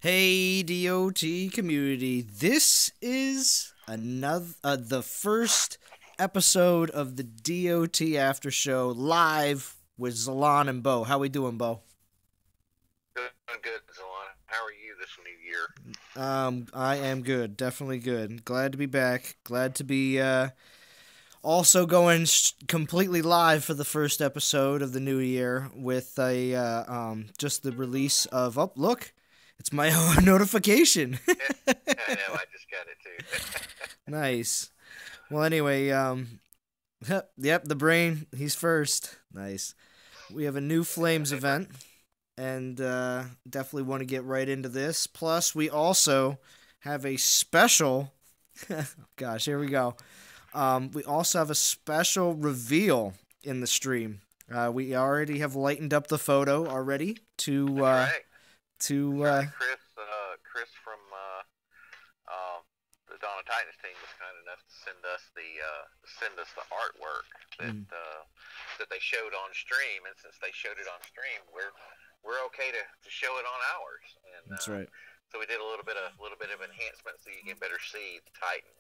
Hey DOT community, this is the first episode of the DOT After Show live with Zalon and Bo. How we doing, Bo? Doing good, Zalon. How are you this new year? I am good, definitely good. Glad to be back. Glad to be also going completely live for the first episode of the new year with a just the release of. Oh, look, it's my own notification. I know, I just got it too. Nice. Well, anyway, yep, the brain. He's first. Nice. We have a new Flames event, and definitely want to get right into this. Plus, we also have a special. Gosh, here we go. We also have a special reveal in the stream. We already have lightened up the photo already to That's right. to That's right. Chris from the Donna Titans team was kind enough to send us the artwork mm, that they showed on stream, and since they showed it on stream, we're okay to show it on ours. And that's right. so we did a little bit of enhancement so you can better see the Titan.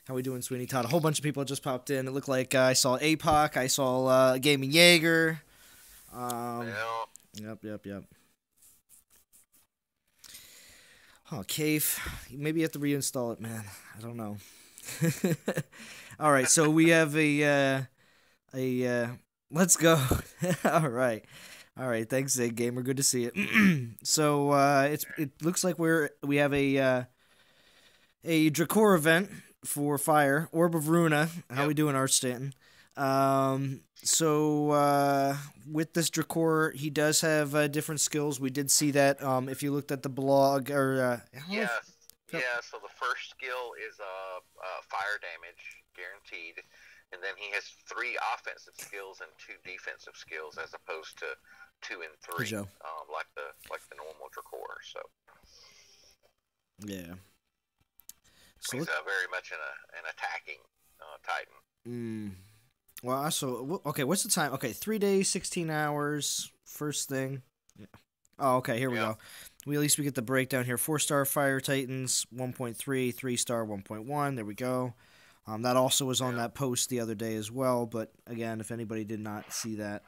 How we doing, Sweeney Todd? A whole bunch of people just popped in. It looked like I saw APOC. I saw Gaming Jaeger. Well, Yep. Oh, Cave. Maybe you have to reinstall it, man. I don't know. All right, so we have a let's go. All right. All right, thanks, Zig Gamer. Good to see it. So it looks like we have a Dracor event for Fire Orb of Runa. How yep. we doing, Art Stanton? So with this Dracor, he does have different skills. We did see that if you looked at the blog or Yes. Yeah, so the first skill is fire damage, guaranteed. And then he has 3 offensive skills and 2 defensive skills as opposed to 2 and 3, Joe. like the normal Dracor. So Yeah. So he's very much an attacking Titan. Well, also, okay, what's the time? Okay, 3 days, 16 hours, first thing. Yeah. Oh, okay, here we Yeah. go. At least we get the breakdown here. 4-star Fire Titans, 1.3, 3-star, 1.1. There we go. That also was on Yeah. that post the other day as well, but again, if anybody did not see that.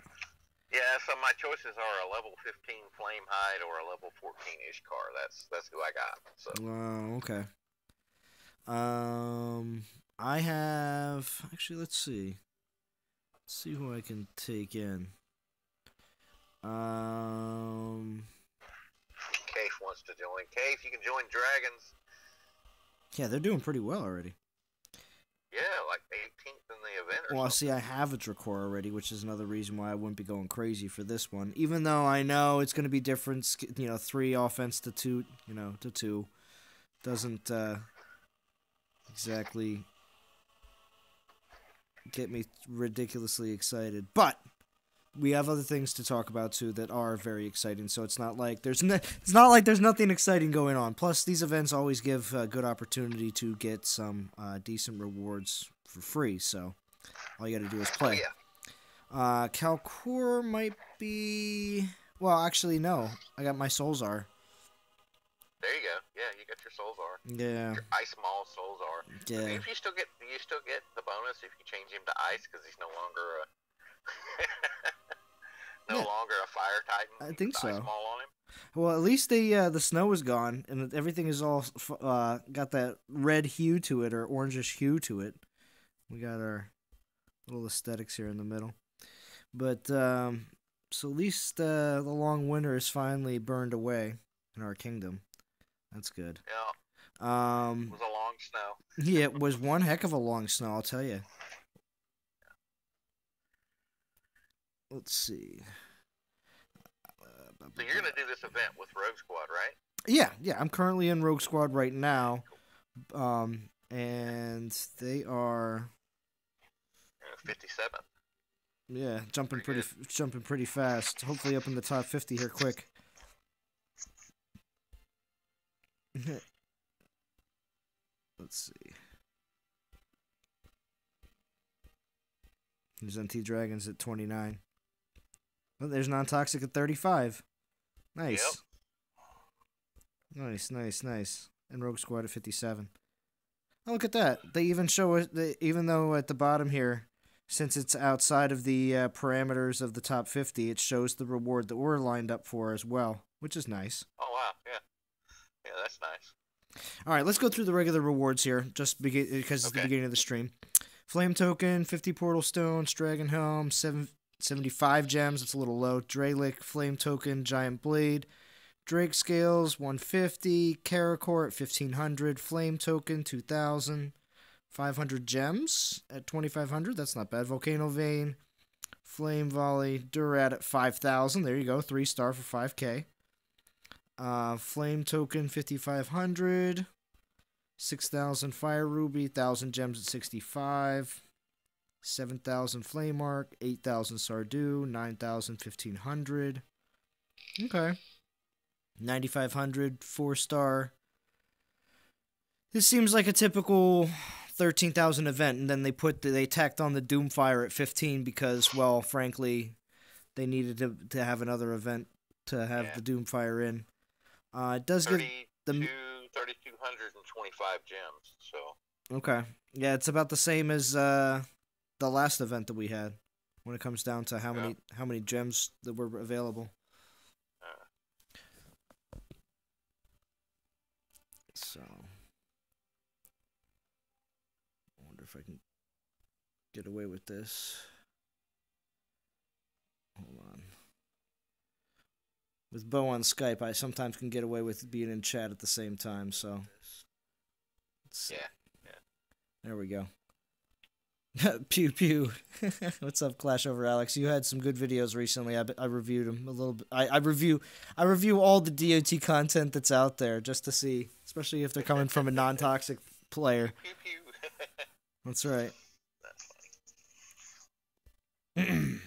Yeah, so my choices are a level 15 Flame Hide or a level 14 Ishkar. That's who I got. So Okay. I have, actually, let's see. Let's see who I can take in. Case wants to join. Case, you can join Dragons. Yeah, they're doing pretty well already. Yeah, like 18th in the event or Well, something. see, I have a Dracor already, which is another reason why I wouldn't be going crazy for this one. Even though I know it's going to be different, 3 offense to 2, to 2. Doesn't exactly get me ridiculously excited. But we have other things to talk about too that are very exciting. So it's not like there's nothing exciting going on. Plus, these events always give a good opportunity to get some decent rewards for free. So all you got to do is play. Yeah. Calcor might be. Well, actually, no. I got my Soulzar. There you go. Yeah, you got your Soulzar. Yeah. Your Ice Maul Soulzar. Yeah. I mean, you still get the bonus if you change him to Ice because he's no longer Yeah. longer a Fire Titan. I think so. Ice Maul on him. Well, at least the snow is gone and everything is all got that red hue to it or orangish hue to it. We got our little aesthetics here in the middle, but so at least the long winter is finally burned away in our kingdom. That's good. Yeah. It was a long snow. Yeah, it was one heck of a long snow, I'll tell you. Let's see. So you're gonna do this event with Rogue Squad, right? Yeah. I'm currently in Rogue Squad right now, and they are 57. yeah jumping pretty fast. Hopefully up in the top 50 here quick. Let's see. There's NT Dragons at 29. Oh, there's Non-Toxic at 35. Nice. Yep. Nice, nice, nice. And Rogue Squad at 57. Oh, look at that. They even show it, even though at the bottom here, since it's outside of the parameters of the top 50, it shows the reward that we're lined up for as well, which is nice. Oh wow, yeah, yeah, that's nice. All right, let's go through the regular rewards here, because it's the Okay. beginning of the stream. Flame Token, 50 Portal Stones, Dragon Helm, 75 gems, it's a little low. Dralic, Flame Token, Giant Blade, Drake Scales, 150, Karakor at 1500, Flame Token, 2000, 500 gems at 2500, that's not bad. Volcano Vein, Flame Volley, Durat at 5000, there you go, 3-star for 5k. Flame Token, 5500, 6,000 Fire Ruby, 1,000 gems at 65, 7,000 Flame Arc, 8,000 Sardu, 9,000, 1,500. Okay. 9,500, 4-star. This seems like a typical 13,000 event, and then they tacked on the Doomfire at 15 because, well, frankly, they needed to have another event to have the Doomfire in. It does get the 3,225 gems. So okay, yeah, it's about the same as the last event that we had when it comes down to how many gems that were available. So, I wonder if I can get away with this. Hold on. With Bo on Skype, I sometimes can get away with being in chat at the same time, so. Yeah. There we go. Pew pew. What's up, Clash Over Alex? You had some good videos recently. I reviewed them a little bit. I review all the DOT content that's out there just to see, especially if they're coming from a non-toxic player. Pew pew. That's right. That's funny.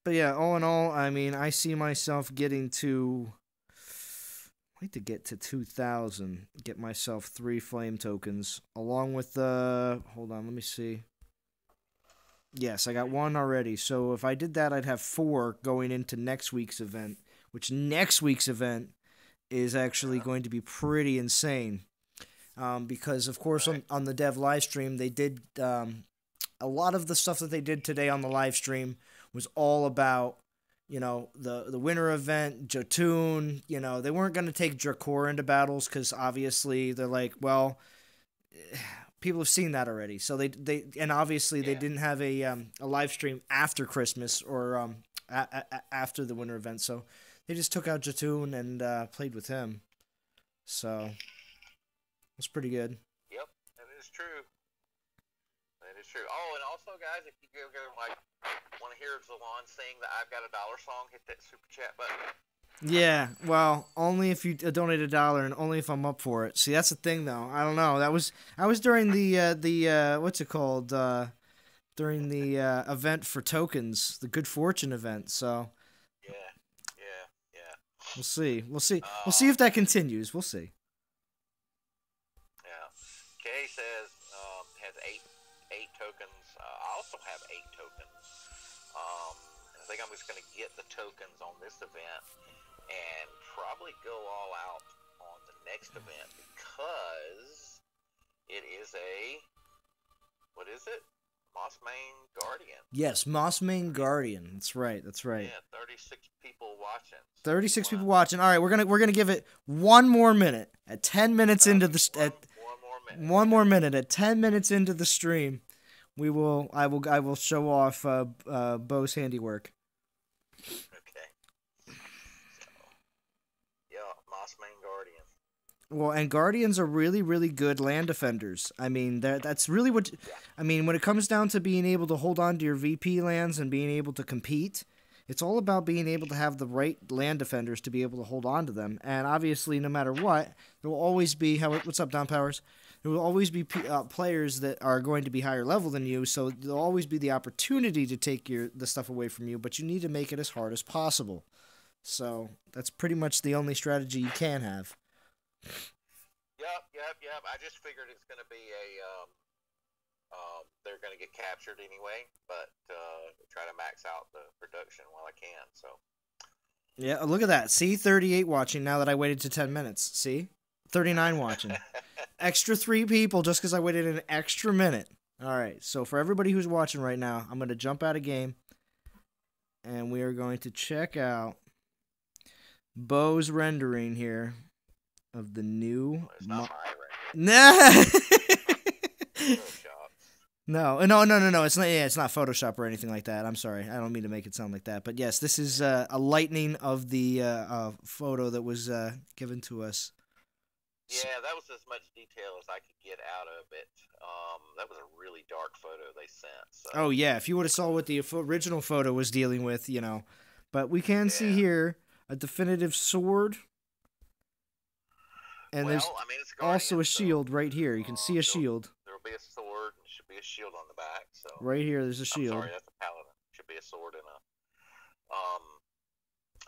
But yeah, all in all, I mean, I see myself getting to. I'd like to get to 2,000. Get myself 3 flame tokens along with the. Hold on, let me see. Yes, I got 1 already. So if I did that, I'd have 4 going into next week's event, which next week's event is actually going to be pretty insane. Because, of course, on the dev live stream, they did a lot of the stuff that they did today on the live stream was all about, you know, the winter event, Jotun. You know, they weren't going to take Drakor into battles because obviously they're like, well, people have seen that already. So they obviously they didn't have a live stream after Christmas or after the winter event. So they just took out Jotun and played with him. So it's pretty good. Yep, that is true. That is true. Oh, and also, guys, if you go like want to hear Zalon sing the "I've Got a Dollar" song, hit that super chat button. Yeah, well, only if you donate $1 and only if I'm up for it. See, that's the thing, though. I don't know. I was during the what's it called? During the event for tokens, the Good Fortune event. So Yeah. we'll see. We'll see if that continues. We'll see. Yeah. Kay says has eight tokens. I also have 8 tokens. I think I'm just going to get the tokens on this event and probably go all out on the next event because it is what is it? Mossmane Guardian. Yes, Mossmane Guardian. That's right. Yeah, 36 people watching. 36 people watching. All right, we're gonna give it 1 more minute. At 10 minutes into the one more minute. At 10 minutes into the stream, I will show off Bo's handiwork. Okay. So, yeah, Mossmane Guardian. Well, and Guardians are really, really good land defenders. I mean, that's really what. I mean, when it comes down to being able to hold on to your VP lands and being able to compete, it's all about being able to have the right land defenders to be able to hold on to them. And obviously, no matter what, there will always be what's up, Don Powers. There will always be players that are going to be higher level than you, so there'll always be the opportunity to take the stuff away from you. But you need to make it as hard as possible. So that's pretty much the only strategy you can have. Yep. I just figured it's going to be they're going to get captured anyway, but try to max out the production while I can. So, Yeah, look at that. See, 38 watching now that I waited to 10 minutes. See? 39 watching. Extra 3 people just because I waited an extra minute. All right, so for everybody who's watching right now, I'm going to jump out of game, and we are going to check out Bo's rendering here of the new... It's not my Nah! Photoshop. No. It's not. Yeah, it's not Photoshop or anything like that. I'm sorry. I don't mean to make it sound like that. But yes, this is a lightning of the photo that was given to us. Yeah, that was as much detail as I could get out of it. That was a really dark photo they sent. So. Oh yeah, if you would have saw what the original photo was dealing with, But we can see here a definitive sword. And there's it's Guardian, also a shield right here. You can see a shield. There'll be a sword. And should be a shield on the back. So right here, there's a shield. I'm sorry, that's a paladin. Should be a sword and a.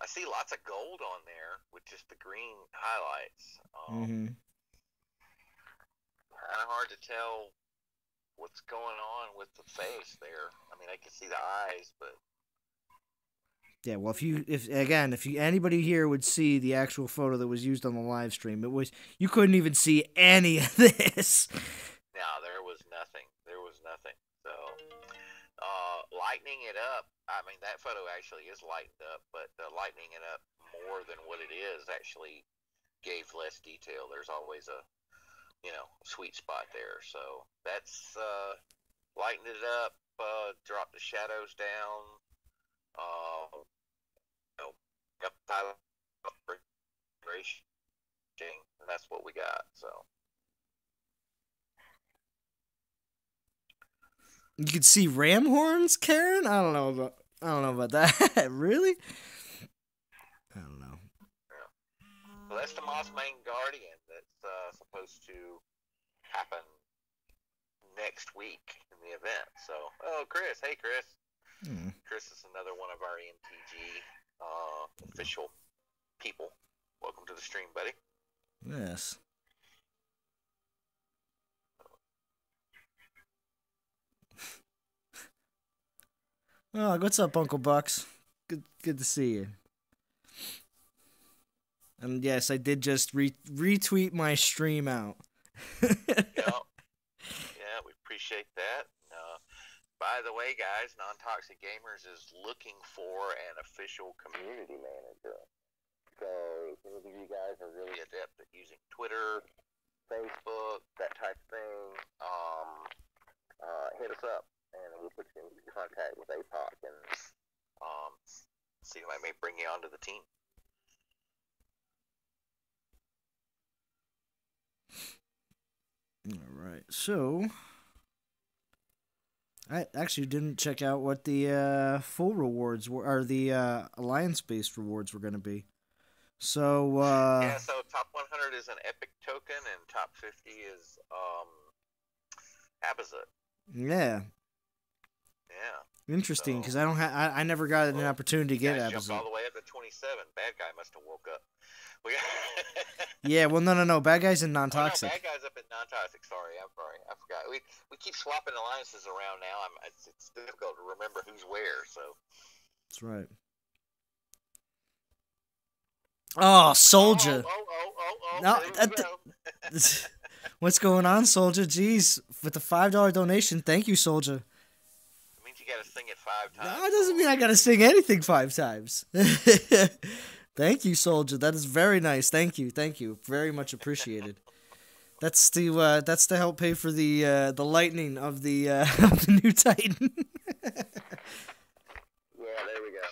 I see lots of gold on there with just the green highlights. Kind of hard to tell what's going on with the face there. I mean, I can see the eyes, but. Yeah, well, if anybody here would see the actual photo that was used on the live stream, you couldn't even see any of this. No, there was nothing. So, lightening it up. I mean, that photo actually is lightened up, but lightening it up more than what it is actually gave less detail. There's always a, sweet spot there. So that's lightened it up, dropped the shadows down. Got the and that's what we got. So you could see ram horns, Karen. I don't know about that. Really? I don't know. Yeah. Well, that's the Mossmane Guardian that's supposed to happen next week in the event. So, Chris. Hey, Chris. Chris is another one of our MTG official people. Welcome to the stream, buddy. Yes. Oh, what's up, Uncle Bucks? Good to see you. And yes, I did just retweet my stream out. Yeah, we appreciate that. By the way, guys, Non-Toxic Gamers is looking for an official community manager. So if any of you guys are really adept at using Twitter, Facebook, that type of thing, hit us up, and we'll put you in contact with APOC and see if I may bring you onto the team. All right, so I actually didn't check out what the full rewards were, or the alliance-based rewards were going to be. So so top 100 is an epic token, and top 50 is Abazut. Yeah. Interesting, because I never got an opportunity to get Abazut. Jumped all the way up to 27. Bad guy must have woke up. Yeah, well, no. Bad guy's in non-toxic. Bad guy's up in non-toxic. Sorry, I forgot. We keep swapping alliances around now. It's difficult to remember who's where. So that's right. Oh, Soldier. No, what's going on, Soldier? Jeez, with the $5 donation, thank you, Soldier. It means you got to sing it 5 times. No, it doesn't mean I got to sing anything 5 times. Thank you, Soldier. That is very nice. Thank you. Very much appreciated. That's to help pay for the lightning of the new Titan. Yeah, there we go.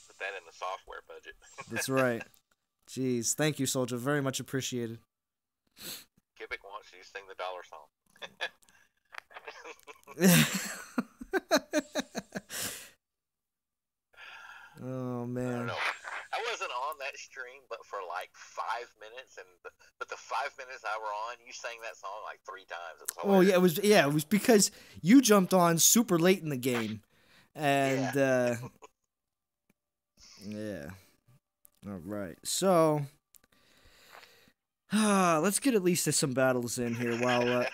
Put that in the software budget. That's right. Jeez, thank you, Soldier. Very much appreciated. Kibik wants you to sing the dollar song. Oh man. I don't know. I wasn't on that stream, but for like 5 minutes, but the 5 minutes I were on, you sang that song like 3 times. It was hilarious. It was because you jumped on super late in the game, and yeah. All right, so let's get at least to some battles in here while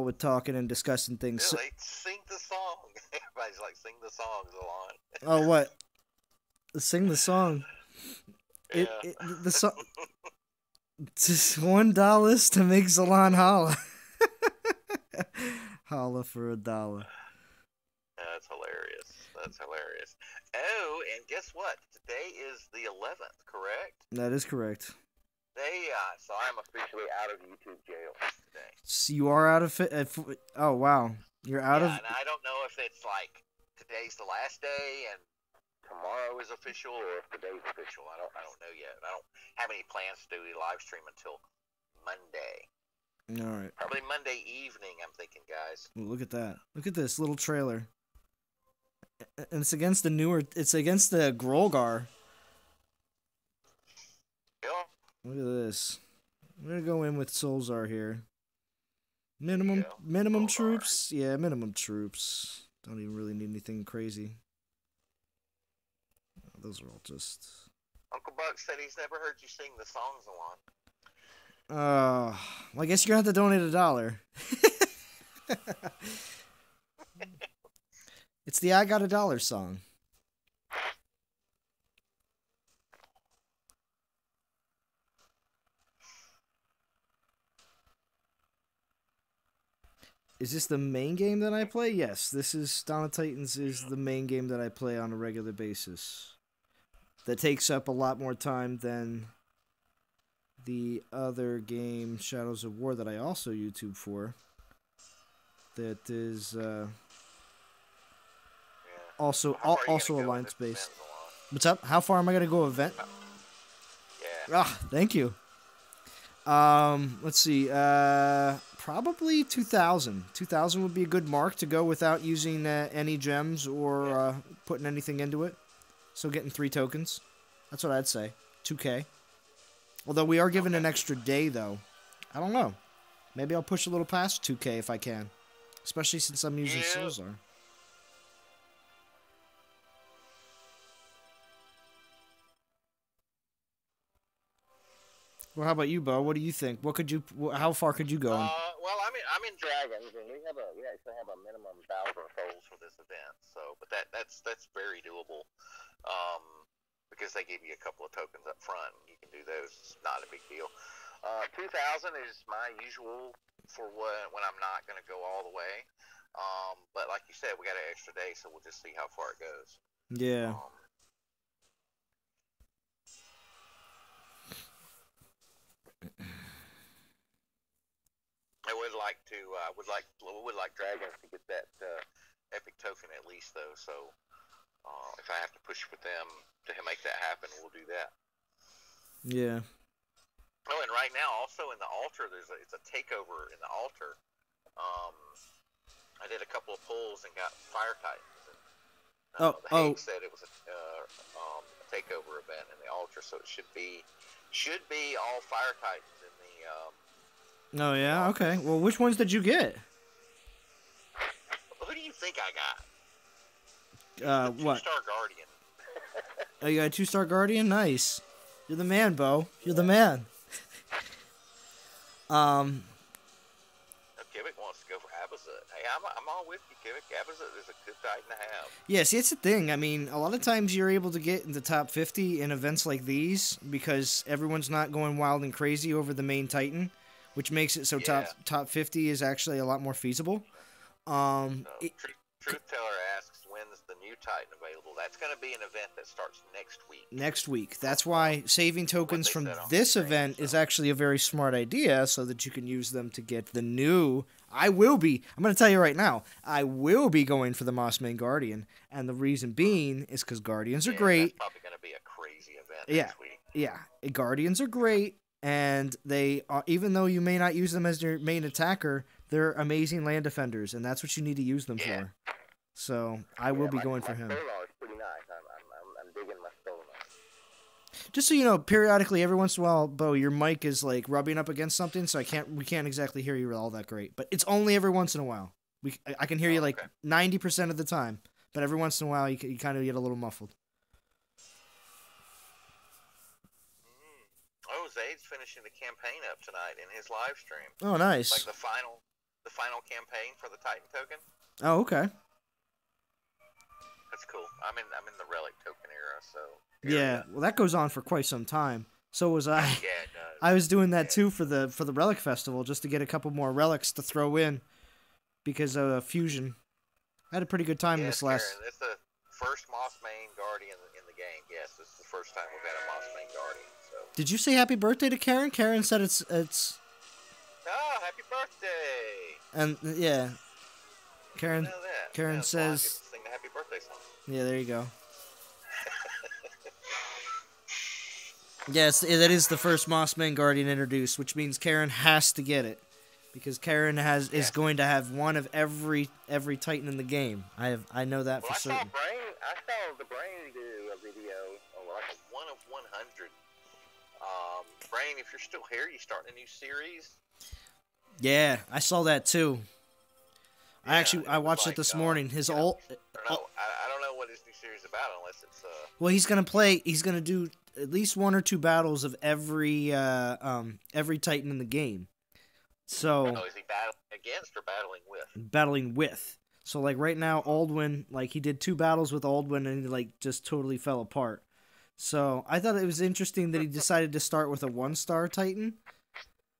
we're talking and discussing things. Really? Sing the song. Everybody's like, sing the song, Zalon. Oh, what? Sing the song. Yeah. The song. Just $1 to make Zalon holla. Holla for $1. That's hilarious. That's hilarious. Oh, and guess what? Today is the 11th, correct? That is correct. So I'm officially out of YouTube jail today. So you are out of it. Oh wow, you're out of. And I don't know if it's like today's the last day and tomorrow is official, or if today's official. I don't know yet. I don't have any plans to do the live stream until Monday. All right. Probably Monday evening. I'm thinking, guys. Well, look at that. Look at this little trailer. And it's against the newer. It's against the Grolgar. Yeah. Look at this. We're gonna go in with Solzar here. Minimum troops. Yeah, minimum troops. Don't even really need anything crazy. Those are all just. Uncle Buck said he's never heard you sing the songs a lot. Well, I guess you're gonna have to donate $1. It's the "I Got $1" song. Is this the main game that I play? Yes, this is Dawn of Titans is the main game that I play on a regular basis. That takes up a lot more time than the other game, Shadows of War, that I also YouTube for. That is also alliance based. What's up? How far am I gonna go event? Yeah. Thank you. Let's see. Probably 2,000. 2,000 would be a good mark to go without using any gems or putting anything into it. So getting 3 tokens. That's what I'd say. 2K. Although we are given an extra day, though. I don't know. Maybe I'll push a little past 2K if I can. Especially since I'm using Solzar. Well, how about you, Bo? What do you think? How far could you go? Well, I'm in Dragons, and we actually have a minimum 1,000 souls for this event. So, but that's very doable. Because they give you a couple of tokens up front, and you can do those. It's not a big deal. 2,000 is my usual for when I'm not going to go all the way. But like you said, we got an extra day, so we'll just see how far it goes. Yeah. I would like Dragons to get that epic token at least, though. So if I have to push with them to make that happen, we'll do that. Yeah. Oh, and right now, also in the altar, it's a takeover in the altar. I did a couple of pulls and got Fire Titans. And, the Hague said it was a takeover event in the altar, so it should be all Fire Titans in the. Oh yeah, okay. Well, which ones did you get? Who do you think I got? What? 2-star Guardian. Oh, you got a 2-star Guardian? Nice. You're the man, Bo. You're the man. Kivik wants to go for Abazut. Hey, I'm all with you, Kivik. Abazut is a good Titan to have. Yeah, see, it's the thing. I mean, a lot of times you're able to get in the top 50 in events like these because everyone's not going wild and crazy over the main Titan, which makes it so top 50 is actually a lot more feasible. Truth Teller asks, when's the new Titan available? That's going to be an event that starts next week. Next week. That's why saving tokens from this event is actually a very smart idea, so that you can use them to get the new. I'm going to tell you right now, I will be going for the Mossmane Guardian, and the reason being is because Guardians are great. That's probably going to be a crazy event next week. Yeah, Guardians are great, and they are, even though you may not use them as your main attacker, they're amazing land defenders, and that's what you need to use them for. So I will be going for him. My Zalon is pretty nice. I'm digging my Zalon. Just so you know, periodically, every once in a while, Bo, your mic is like rubbing up against something, so we can't exactly hear you all that great. But it's only every once in a while. I can hear you like 90% of the time, but every once in a while, you kind of get a little muffled. Oh, Zayd's finishing the campaign up tonight in his live stream. Oh, nice. Like the final campaign for the Titan token. Oh, okay. that's cool. I'm in the relic token era, so Yeah, well, that goes on for quite some time. So was I. Yeah, it does. I was doing that too for the Relic Festival, just to get a couple more relics to throw in because of Fusion. I had a pretty good time Yes, this last. Karen, it's the first Mossmane Guardian in the game. Yes, this is the first time we've had a Mossmane Guardian. So. Did you say happy birthday to Karen? Karen said it's. Oh, happy birthday! And yeah, Karen. I know that. Karen yeah, says. Sing the happy birthday song. Yeah, there you go. Yes, that is the first Mossman Guardian introduced, which means Karen has to get it, because Karen is going to have one of every Titan in the game. I know that for certain. I saw the Brain do a video, like a 1 of 100. Brain, if you're still here, you starting a new series? Yeah, I saw that too. Yeah, I watched it this morning. His old. I don't know what his new series is about unless it's. Well, he's gonna play. He's gonna do at least 1 or 2 battles of every Titan in the game. So. Oh, is he battling against or battling with? Battling with. So like right now, Aldwin, like he did 2 battles with Aldwin and he like just totally fell apart. So I thought it was interesting that he decided to start with a 1-star Titan.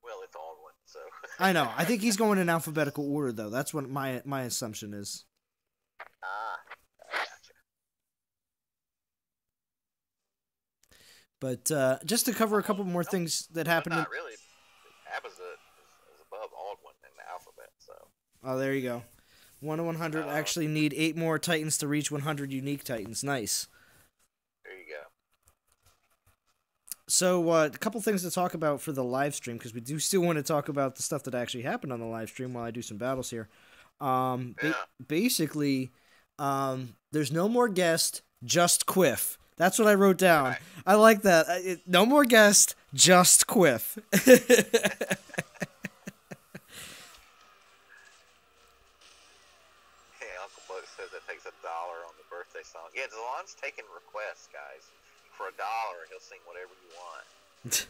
Well, it's Aldwin, so. I know. I think he's going in alphabetical order though. That's what my assumption is. I gotcha. But just to cover a couple more things that happened. Not really. Abba's is above Aldwin in the alphabet, so. Oh, there you go. 1 of 100 actually need 8 more Titans to reach 100 unique Titans. Nice. There you go. So, a couple things to talk about for the live stream, because we do still want to talk about the stuff that actually happened on the live stream while I do some battles here. Basically, there's no more guest, just Quiff. That's what I wrote down. Right. I like that. No more guest, just Quiff. Song. Yeah, Zalon's taking requests, guys. For $1, he'll sing whatever you want.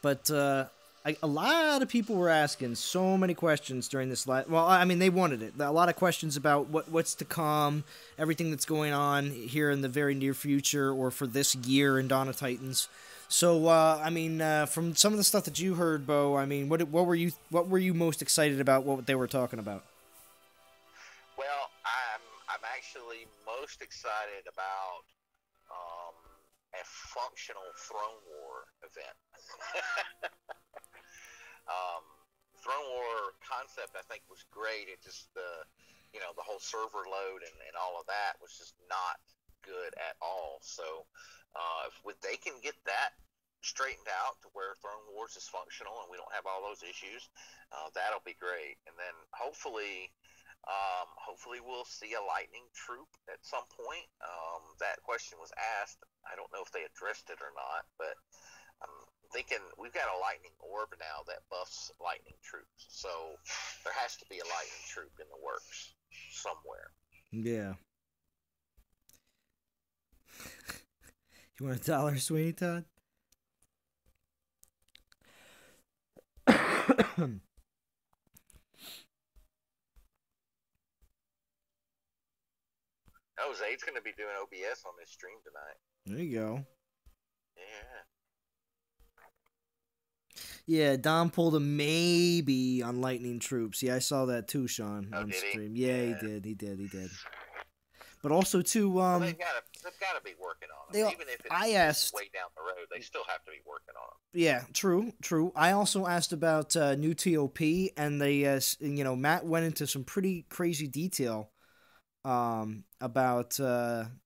But a lot of people were asking so many questions during this live. Well, I mean, they wanted it. A lot of questions about what's to come, everything that's going on here in the very near future, or for this year in Dawn of Titans. So, I mean, from some of the stuff that you heard, Bo, I mean, what were you most excited about? What they were talking about? Well, I'm actually most excited about a functional Throne War event. Throne War concept, I think, was great. It just the whole server load and all of that was just not good at all. So. If they can get that straightened out to where Throne Wars is functional and we don't have all those issues, that'll be great. And then hopefully we'll see a lightning troop at some point. That question was asked. I don't know if they addressed it or not, but I'm thinking we've got a lightning orb now that buffs lightning troops. So there has to be a lightning troop in the works somewhere. Yeah. You want $1, Sweeney Todd? Oh, Zade's going to be doing OBS on this stream tonight. There you go. Yeah. Yeah, Dom pulled a maybe on lightning troops. Yeah, I saw that too, Sean, on stream. Yeah, he did. But also too, well, they've got to be working on them. Even if it's way down the road, they still have to be working on them. Yeah, true. I also asked about new TOP, and they, Matt went into some pretty crazy detail about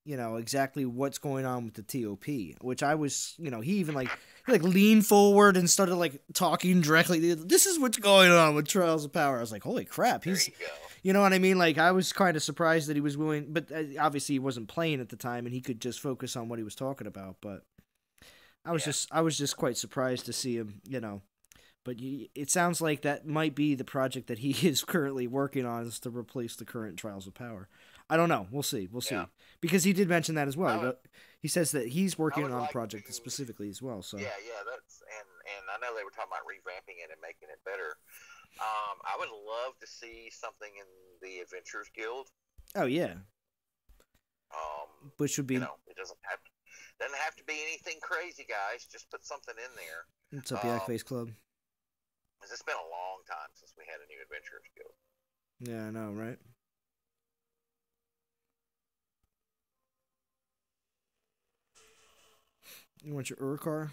exactly what's going on with the TOP, which I was, he even he leaned forward and started talking directly. This is what's going on with Trials of Power. I was like, holy crap, there you go. You know what I mean? I was kind of surprised that he was willing, but obviously he wasn't playing at the time, and he could just focus on what he was talking about. But I was just quite surprised to see him, But it sounds like that might be the project that he is currently working on, is to replace the current Trials of Power. I don't know. We'll see. Because he did mention that as well. He says that he's working on a project specifically as well. So yeah, that's and I know they were talking about revamping it and making it better. I would love to see something in the Adventurers Guild. Oh yeah. Which would be, it doesn't have to be anything crazy, guys. Just put something in there. What's up, Yak Face Club? Because it's been a long time since we had a new Adventurers Guild. Yeah, I know, right? You want your Urcar?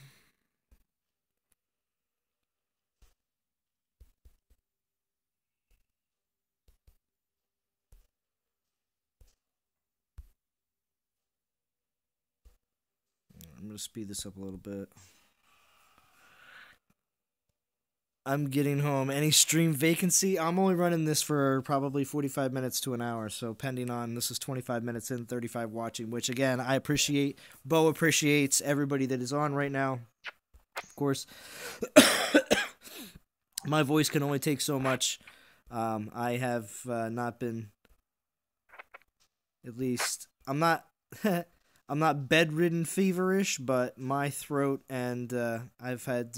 I'm going to speed this up a little bit. I'm getting home. Any stream vacancy? I'm only running this for probably 45 minutes to an hour. So pending on, this is 25 minutes in, 35 watching, which again, I appreciate. Bo appreciates everybody that is on right now. Of course, my voice can only take so much. I have not been, at least, I'm not bedridden feverish, but my throat and I've had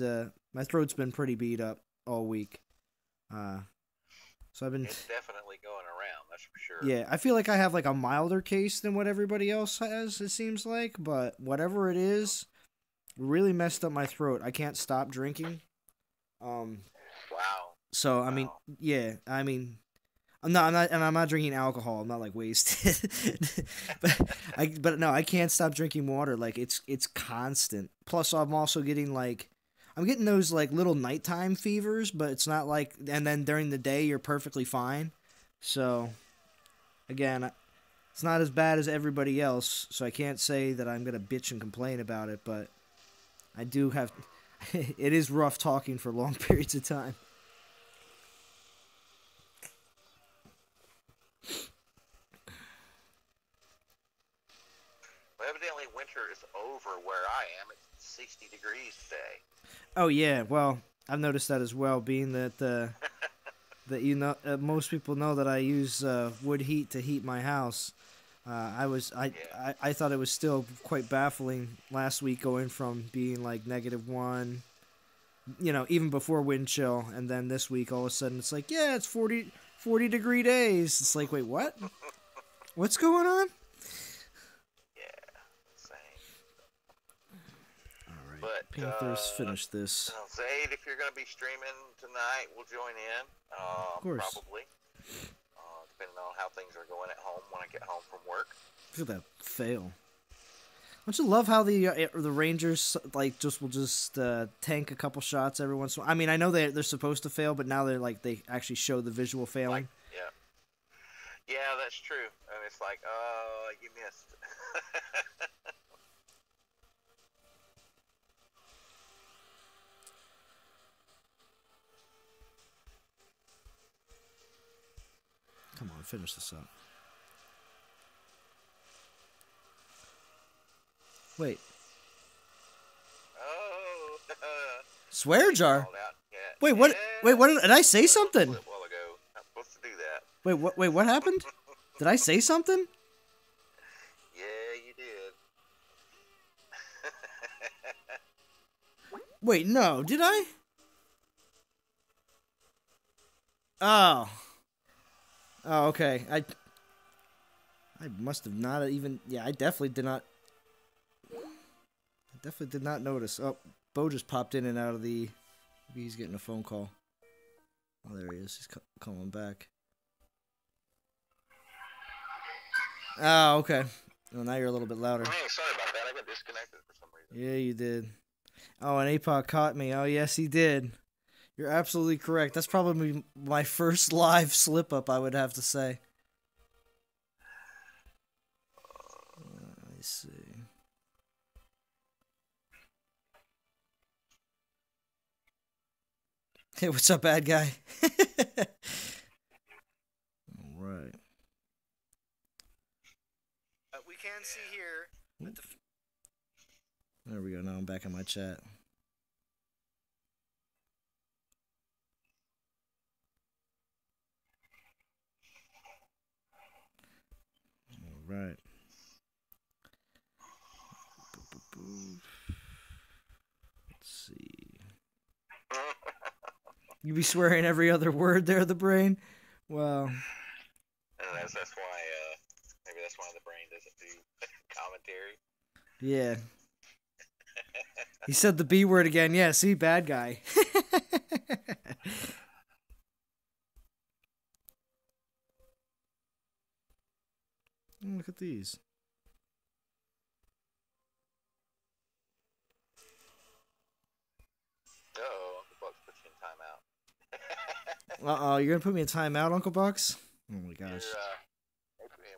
my throat's been pretty beat up all week. So I've been. It's definitely going around, that's for sure. Yeah, I feel like I have like a milder case than what everybody else has. It seems like, but whatever it is, really messed up my throat. I can't stop drinking. Wow. So I mean, yeah, I mean. I'm not drinking alcohol. I'm not like wasted, but no, I can't stop drinking water. Like it's constant. Plus, I'm also getting I'm getting those like little nighttime fevers, but it's not like, and then during the day you're perfectly fine. So, again, it's not as bad as everybody else. So I can't say that I'm gonna bitch and complain about it, but I do have. It is rough talking for long periods of time. Well, evidently winter is over where I am. It's 60 degrees today. Oh yeah, well, I've noticed that as well. Being that that most people know that I use wood heat to heat my house. I thought it was still quite baffling last week going from being like -1, even before wind chill, and then this week all of a sudden it's like, yeah, it's 40 degree days. It's like, wait, what? What's going on? But Panthers finish this. Zaid, if you're going to be streaming tonight, we'll join in. Of course. Probably. Depending on how things are going at home when I get home from work. Look at that fail. Don't you love how the Rangers will just tank a couple shots every once in a while? I mean, I know they're supposed to fail, but now they actually show the visual failing. Yeah, that's true. And it's like, you missed. Come on, finish this up. Wait. Oh. Swear jar? Yeah. Wait, what? Wait, what? Did I say something? A while ago. I'm supposed to do that. Wait, what? Wait, what happened? Did I say something? Yeah, you did. Wait, no, did I? Oh. Oh, okay. I must have not even. Yeah, I definitely did not. I definitely did not notice. Oh, Bo just popped in and out of the. Maybe he's getting a phone call. Oh, there he is. He's calling back. Oh, okay. Well, now you're a little bit louder. Hey, sorry about that. I got disconnected for some reason. Yeah, you did. Oh, and APOC caught me. Oh, yes, he did. You're absolutely correct. That's probably my first live slip-up, I would have to say. Let me see. Hey, what's up, bad guy? All right. We can see here. There we go. Now I'm back in my chat. All right. Let's see. You be swearing every other word there, the brain. Well, And that's why maybe that's why the brain doesn't do commentary. yeah. He said the B word again. Yeah, see, bad guy. Look at these. Uh-oh, Uncle Buck's put you in timeout. You're gonna put me in timeout, Uncle Bucks? Oh my gosh.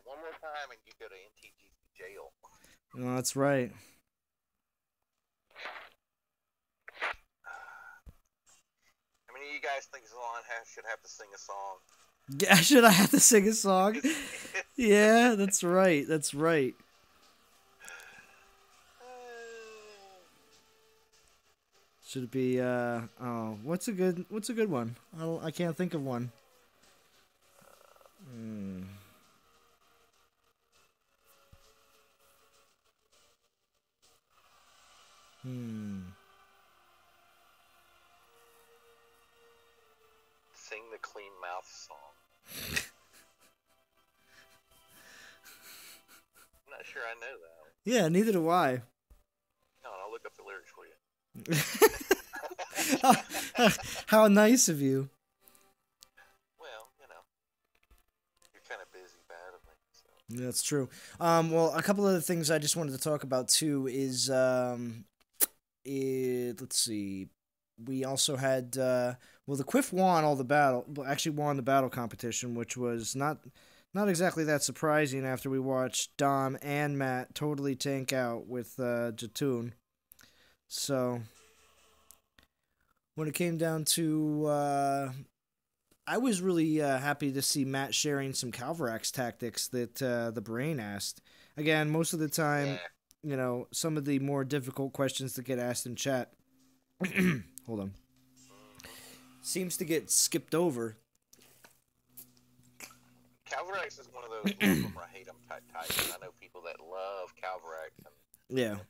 One more time and you go to NTG jail. Oh, that's right. How many of you guys think Zalon should have to sing a song? Yeah, should I have to sing a song? Yeah, that's right. That's right. Should it be what's a good one? I can't think of one. Sing the Clean Mouth song. I'm not sure I know that one. Yeah, neither do I. No, I'll look up the lyrics for you. How nice of you. Well, you're kind of busy battling. So. That's true. Well, a couple of the things I just wanted to talk about too is let's see. We also had the Quiff won all the battle. Actually, won the battle competition, which was not exactly that surprising after we watched Dom and Matt totally tank out with Jatoon. So when it came down to, I was really happy to see Matt sharing some Calvarax tactics that the brain asked. Again, most of the time, some of the more difficult questions that get asked in chat. Hold on. Seems to get skipped over. Calvarax is one of those love them or hate them type Titans. I know people that love Calvarax and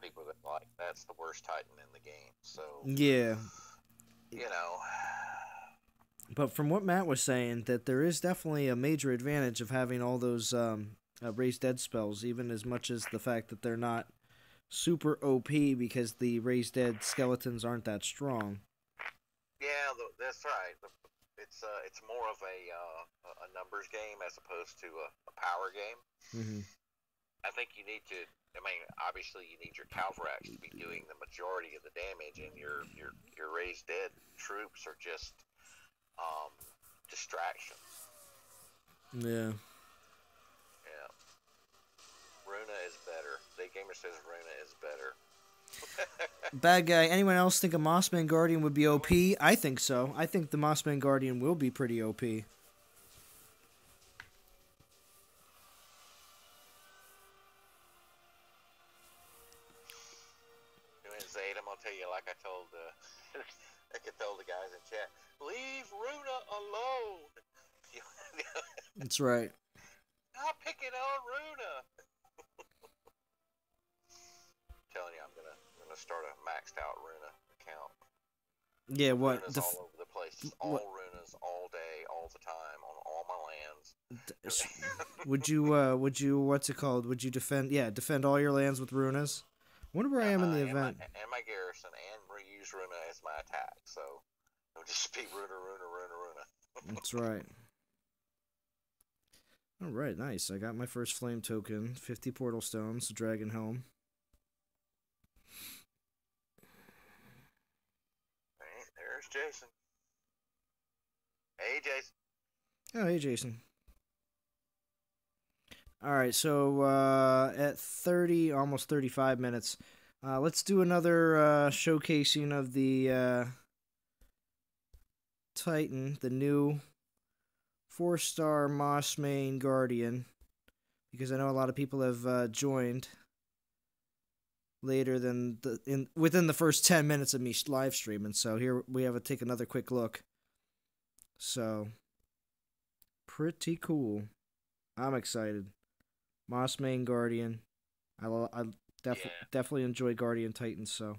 people that like that's the worst Titan in the game. So yeah, But from what Matt was saying, that there is definitely a major advantage of having all those raised dead spells, even as much as the fact that they're not super OP because the raised dead skeletons aren't that strong. Yeah, that's right. It's more of a numbers game as opposed to a power game. Mm-hmm. I think you need to. I mean, obviously, you need your Calvarax to be doing the majority of the damage, and your raised dead troops are just distractions. Yeah. Yeah. Runa is better. The gamer says Runa is better. Bad guy. Anyone else think a Mossmane Guardian would be OP? I think so. I think the Mossmane Guardian will be pretty OP. Doing Zayt, I'm gonna tell you like I told the guys in chat. Leave Runa alone. That's right. Stop picking on Runa. Telling you, I'm gonna start a maxed out Runa account. Yeah, what? Runas all over the place. Just all Runas, all day, all the time, on all my lands. Would you, what's it called? Would you defend all your lands with Runas? I wonder where I am in the event. And my garrison, and reuse Runa as my attack, so it'll just be Runa. That's right. Alright, nice. I got my first flame token, 50 portal stones, Dragon Helm. There's Jason. Hey, Jason. Oh, hey, Jason. Alright, so at 30, almost 35 minutes, let's do another showcasing of the Titan, the new 4-star Mossmane Guardian, because I know a lot of people have joined later than within the first 10 minutes of me live streaming. So here we have to take another quick look. So pretty cool. I'm excited. Mossmane Guardian. I definitely enjoy Guardian Titans. So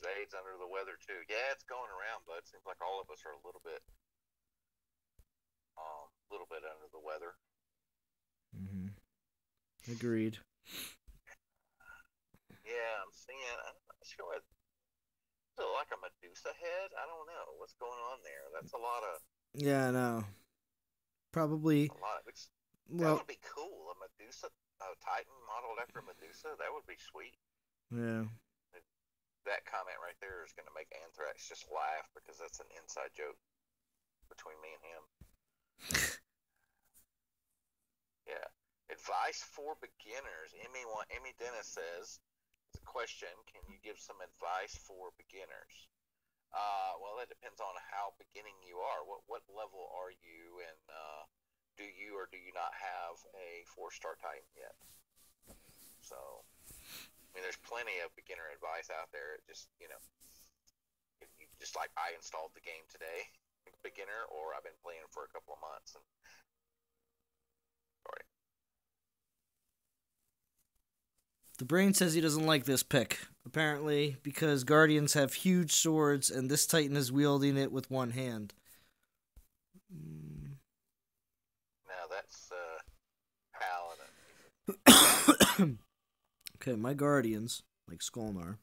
Zade's under the weather too. Yeah, it's going around, bud. Seems like all of us are a little bit under the weather. Mm-hmm. Agreed. Yeah, I'm seeing. I'm not sure. Is it like a Medusa head? I don't know what's going on there. That's a lot of. Yeah, I know. Probably. A lot. That Well. would be cool. A Medusa, a Titan modeled after Medusa. That would be sweet. Yeah. That comment right there is going to make Anthrax just laugh because that's an inside joke between me and him. Yeah. Advice for beginners. Emmy Dennis says, the question, can you give some advice for beginners? Well, that depends on how beginning you are. What level are you, and do you or do you not have a 4-star Titan yet? So, I mean, there's plenty of beginner advice out there. It just, if you just like I installed the game today, beginner, or I've been playing for a couple of months. And sorry. The brain says he doesn't like this pick. Apparently, because Guardians have huge swords and this Titan is wielding it with one hand. Now that's Paladin. Okay, my Guardians, like Skolnar,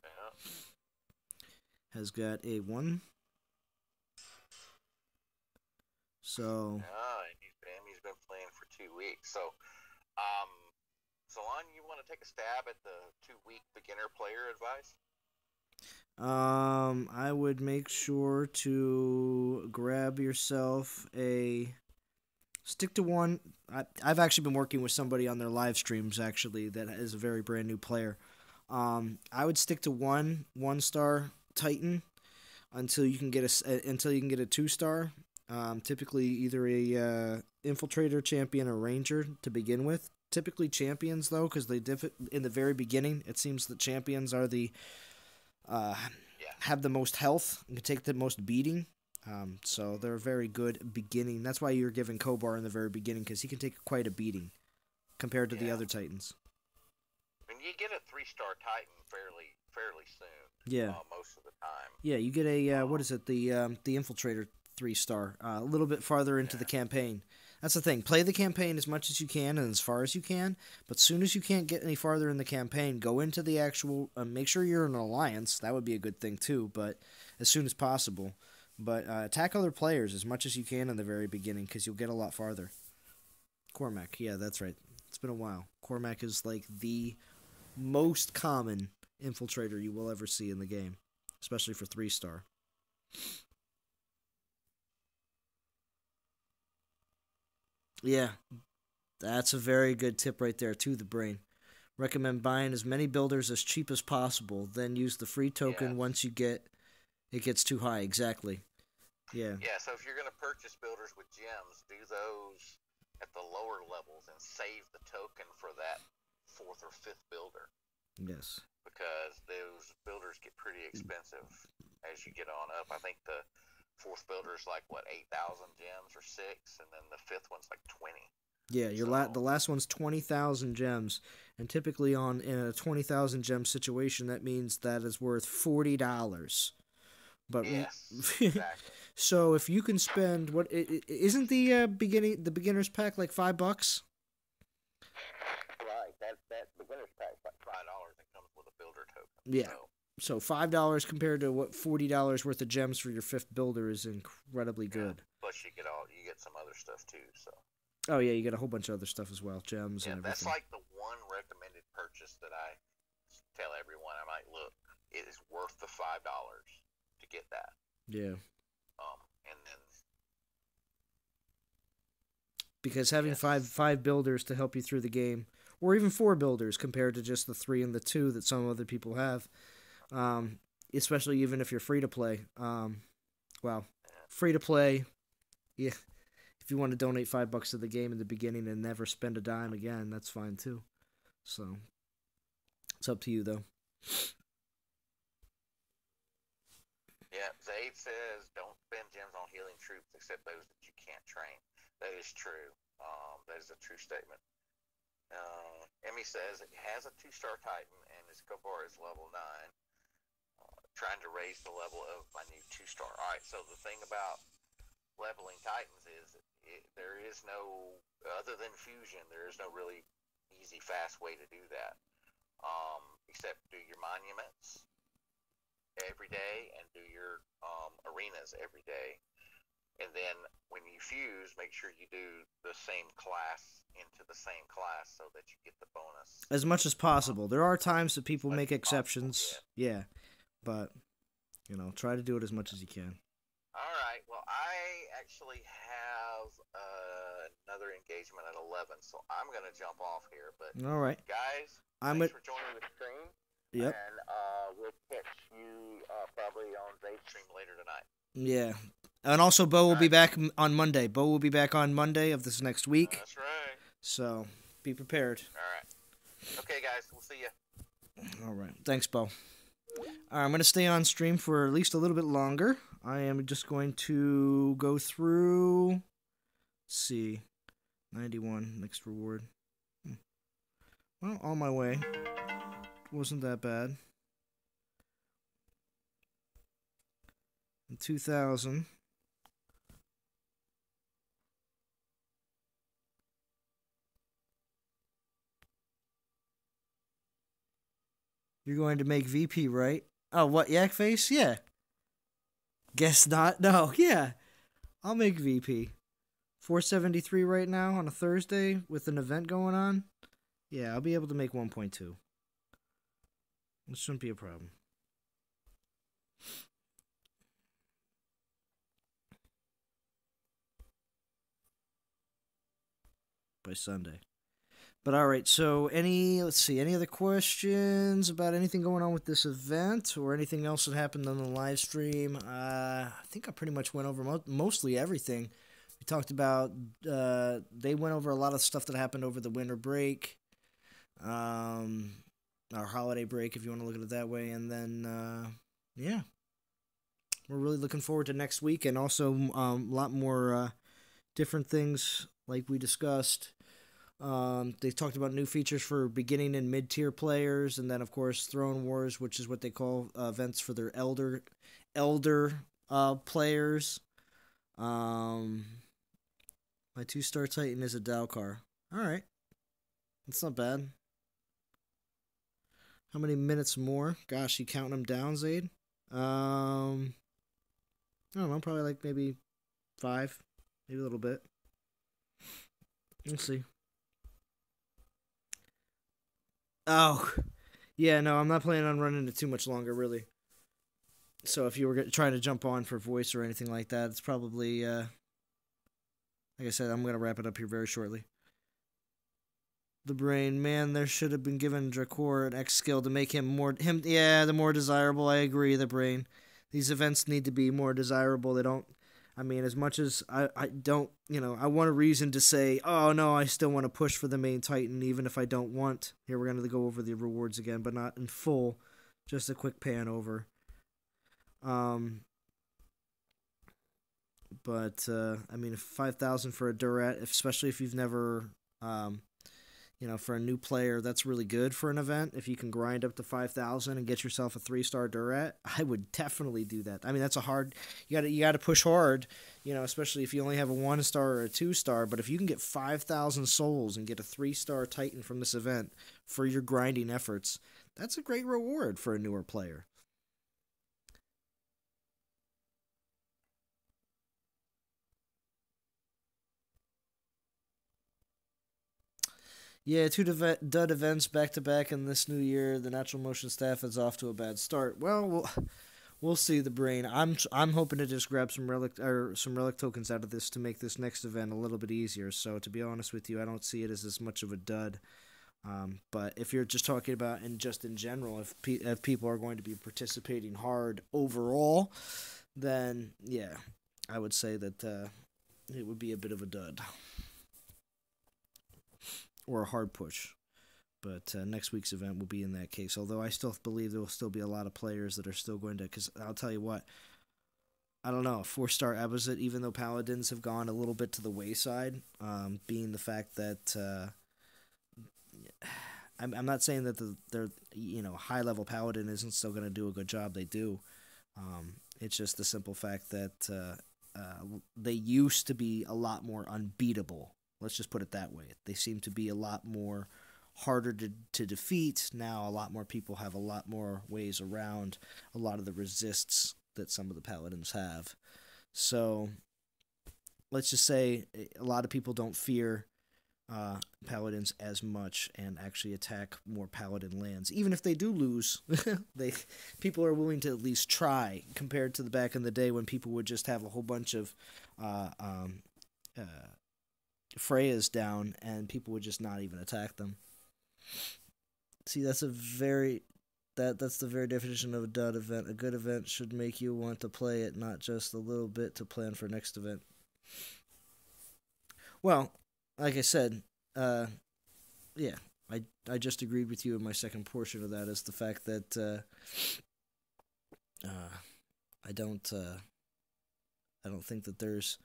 has got a 1. So. He's been playing for 2 weeks. So, Zalon, you want to take a stab at the 2-week beginner player advice? I would make sure to grab yourself stick to one. I've actually been working with somebody on their live streams actually that is a very brand new player. I would stick to one 1-star Titan until you can get a 2-star. Typically either a infiltrator, champion, or ranger to begin with. Typically champions though, because they in the very beginning. It seems that champions are the have the most health and can take the most beating. So they're very good beginning. That's why you're giving Kobar in the very beginning, because he can take quite a beating compared to the other Titans. And you get a 3-star Titan fairly soon. Yeah. Most of the time. Yeah, you get a what is it? The infiltrator 3-star. A little bit farther into the campaign. That's the thing. Play the campaign as much as you can and as far as you can. But as soon as you can't get any farther in the campaign, go into the actual. Make sure you're in an alliance. That would be a good thing too. But as soon as possible. But attack other players as much as you can in the very beginning, because you'll get a lot farther. Cormac, yeah, that's right. It's been a while. Cormac is like the most common infiltrator you will ever see in the game, especially for 3-star. Yeah, that's a very good tip right there to the brain. Recommend buying as many builders as cheap as possible, then use the free token once it gets too high. Exactly. Yeah. Yeah, so if you're going to purchase builders with gems, do those at the lower levels and save the token for that 4th or 5th builder. Yes. Because those builders get pretty expensive as you get on up. I think the 4th builder is like, 8,000 gems or 6, and then the 5th one's like 20. Yeah, the last one's 20,000 gems, and typically in a 20,000 gem situation, that means that is worth $40. But yes, exactly. So if you can spend isn't the beginner's pack like $5? Right, that beginner's pack is like $5 and comes with a builder token. Yeah. So $5 compared to what $40 worth of gems for your 5th builder is incredibly good. Plus you get some other stuff too. So. Oh yeah, you get a whole bunch of other stuff as well, gems and everything. That's like the one recommended purchase that I tell everyone. I might look. It is worth the $5 to get that. Yeah. And then because having five builders to help you through the game, or even 4 builders compared to just the 3 and the 2 that some other people have, especially even if you're free to play. Free to play. Yeah. If you want to donate $5 to the game in the beginning and never spend a dime again, that's fine too. So it's up to you though. Yeah, Zaid says don't spend gems on healing troops except those that you can't train. That is true. That is a true statement. Emmy says it has a 2-star Titan and his Kobar is level 9. trying to raise the level of my new 2-star. All right, so the thing about leveling Titans is there is no, other than fusion, there is no really easy, fast way to do that. Except do your monuments every day and do your arenas every day. And then when you fuse, make sure you do the same class into the same class so that you get the bonus. As much as possible. There are times that people make exceptions. Possible, yeah. But, try to do it as much as you can. All right. Well, I actually have another engagement at 11, so I'm going to jump off here. But, all right, guys, thanks for joining the stream. Yep. And we'll catch you probably on Dave's stream later tonight. Yeah. And also, Bo will be back on Monday. Bo will be back on Monday of this next week. That's right. So, be prepared. All right. Okay, guys. We'll see you. All right. Thanks, Bo. All right, I'm going to stay on stream for at least a little bit longer. I am just going to go through... Let's see. 91, next reward. Well, on my way. Wasn't that bad. 2,000. You're going to make VP, right? Oh, what, Yak Face? Yeah. Guess not. No, yeah. I'll make VP. 473 right now on a Thursday with an event going on. Yeah, I'll be able to make 1.2. This shouldn't be a problem. By Sunday. But all right, so any other questions about anything going on with this event or anything else that happened on the live stream? I think I pretty much went over mostly everything. We talked about, they went over a lot of stuff that happened over the winter break, our holiday break, if you want to look at it that way. And then, yeah, we're really looking forward to next week, and also a lot more different things like we discussed. They talked about new features for beginning and mid-tier players, and then, of course, Throne Wars, which is what they call events for their elder players. My 2-star Titan is a Dalkar. Alright. That's not bad. How many minutes more? Gosh, you counting them down, Zaid? I don't know, probably like maybe 5. Maybe a little bit. We'll see. Oh, yeah, no, I'm not planning on running it too much longer, really. So if you were trying to jump on for voice or anything like that, it's probably, like I said, I'm going to wrap it up here very shortly. The Brain, man, there should have been given Drakor an X skill to make him the more desirable. I agree, The Brain. These events need to be more desirable. They don't, I mean, as much as I don't, I want a reason to say, oh, no, I still want to push for the main Titan, even if I don't want. Here, we're going to go over the rewards again, but not in full. Just a quick pan over. But, I mean, 5,000 for a Durat, especially if you've never, for a new player, that's really good for an event. If you can grind up to 5,000 and get yourself a 3-star Durat, I would definitely do that. I mean, that's a hard, you got to push hard, especially if you only have a 1-star or a 2-star. But if you can get 5,000 souls and get a 3-star Titan from this event for your grinding efforts, that's a great reward for a newer player. Yeah, 2 dud events back-to-back in this new year. The Natural Motion staff is off to a bad start. Well, we'll see, The Brain. I'm hoping to just grab some relic tokens out of this to make this next event a little bit easier. So to be honest with you, I don't see it as much of a dud. But if you're just talking about in general, if people are going to be participating hard overall, then yeah, I would say that it would be a bit of a dud. Or a hard push. But next week's event will be in that case. Although I still believe there will still be a lot of players that are still going to... Because I'll tell you what, I don't know, 4-star Ebozit, even though Paladins have gone a little bit to the wayside, being the fact that I'm not saying that they're high level paladin isn't still going to do a good job. They do. It's just the simple fact that they used to be a lot more unbeatable. Let's just put it that way. They seem to be a lot more harder to defeat. Now a lot more people have a lot more ways around a lot of the resists that some of the paladins have. So let's just say a lot of people don't fear paladins as much and actually attack more paladin lands. Even if they do lose, people are willing to at least try, compared to the back in the day when people would just have a whole bunch of Freyas down and people would just not even attack them. See, that's the very definition of a dud event. A good event should make you want to play it, not just a little bit to plan for next event. Well, like I said, yeah, I just agreed with you in my second portion of that, is the fact that I don't think that there's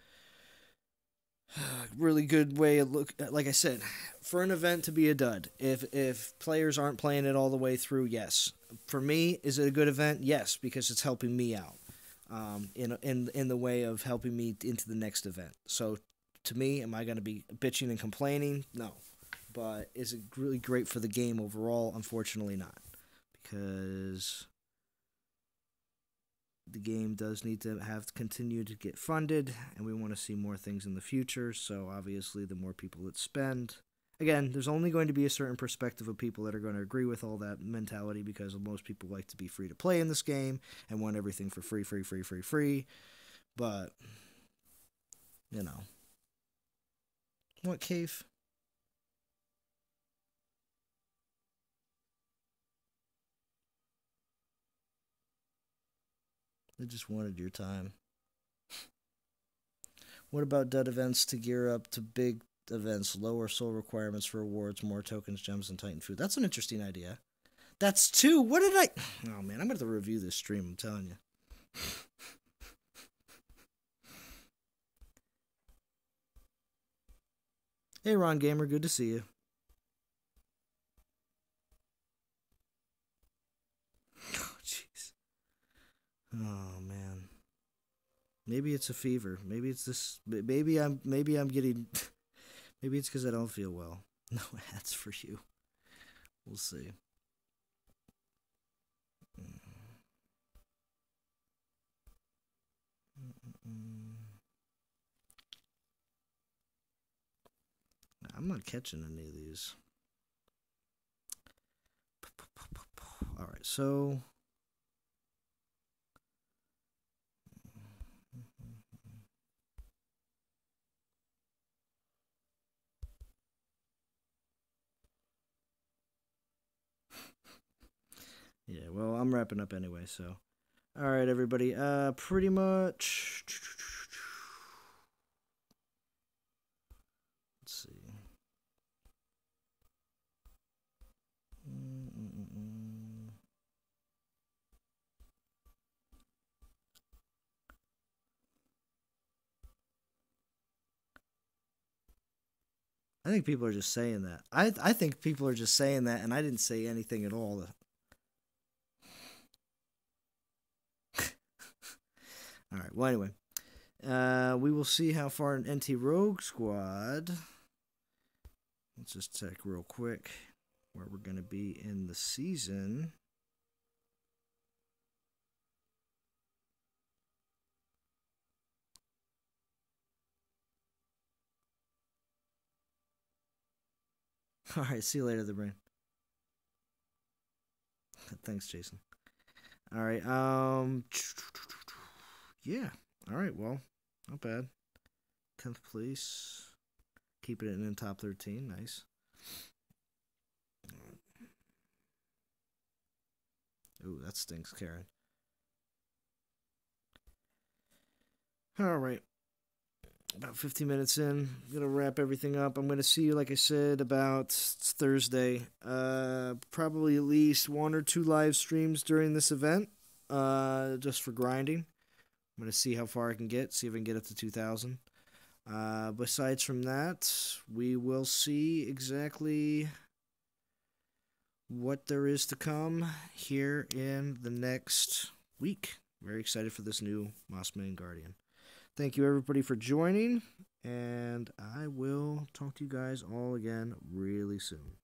a really good way of like I said, for an event to be a dud. If players aren't playing it all the way through, yes. For me, is it a good event? Yes, because it's helping me out. In the way of helping me into the next event. So to me, am I going to be bitching and complaining? No. But is it really great for the game overall? Unfortunately not. Because the game does need to continue to get funded, and we want to see more things in the future, so obviously the more people that spend... Again, there's only going to be a certain perspective of people that are going to agree with all that mentality, because most people like to be free to play in this game and want everything for free. But, What, Cave? I just wanted your time. What about dud events to gear up to big events? Lower soul requirements for rewards, more tokens, gems, and Titan food. That's an interesting idea. That's 2. What did I... Oh, man, I'm going to have to review this stream, I'm telling you. Hey, Ron Gamer, good to see you. Oh, jeez. Oh, man. Maybe it's a fever. Maybe it's this. Maybe I'm getting. Maybe it's because I don't feel well. No ads for you. We'll see. I'm not catching any of these. All right, so. Yeah, well, I'm wrapping up anyway, so. All right, everybody. Pretty much. Let's see. I think people are just saying that. I think people are just saying that, and I didn't say anything at all. All right. Well, anyway, we will see how far an NT Rogue Squad. Let's just check real quick where we're going to be in the season. All right. See you later, the brain. Thanks, Jason. All right. Yeah. All right. Well, not bad. 10th place. Keeping it in top 13. Nice. Ooh, that stinks, Karen. All right. About 15 minutes in. I'm going to wrap everything up. I'm going to see you, like I said, about Thursday. Probably at least 1 or 2 live streams during this event. Just for grinding. I'm going to see how far I can get. See if I can get up to 2,000. Besides from that, we will see exactly what there is to come here in the next week. Very excited for this new Mossmane Guardian. Thank you, everybody, for joining, and I will talk to you guys all again really soon.